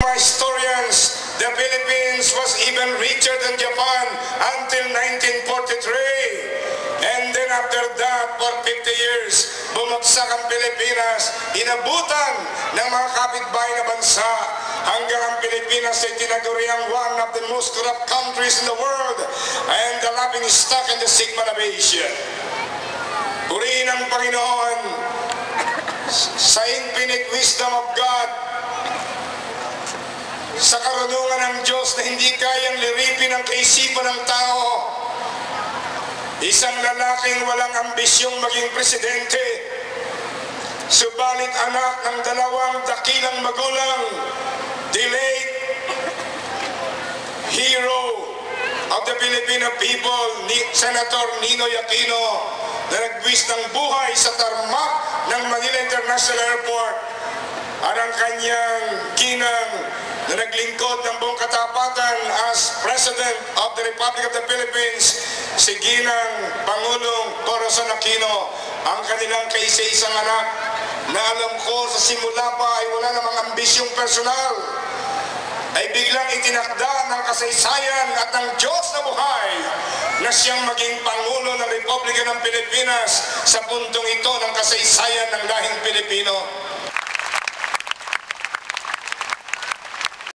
mga historians, the Philippines was even richer than Japan until 1943. And then after that, for 50 years, bumagsak ang Pilipinas, inabutan ng mga kapitbahay na bansa, hanggang ang Pilipinas ay tinaguriang one of the most corrupt countries in the world and the laughingstock and the sigma of Asia. Purihin ang Panginoon sa infinite wisdom of God, sa karunungan ng Diyos na hindi kayang liripin ang kaisipan ng tao. Isang lalaking walang ambisyong maging presidente, subalit anak ng dalawang dakilang magulang, the late hero of the Filipino people, Senator Ninoy Aquino, na nagbuwis ng buhay sa tarmac ng Manila International Airport, at ang kanyang ginang na naglingkod ng buong katapatan as President of the Republic of the Philippines, si Ginang Pangulong Corazon Aquino, ang kanilang kaisa-isang anak na alam ko sa simula pa ay wala namang ambisyong personal, ay biglang itinakda ng kasaysayan at ng Diyos na buhay na siyang maging Pangulo ng Republika ng Pilipinas sa puntong ito ng kasaysayan ng lahing Pilipino.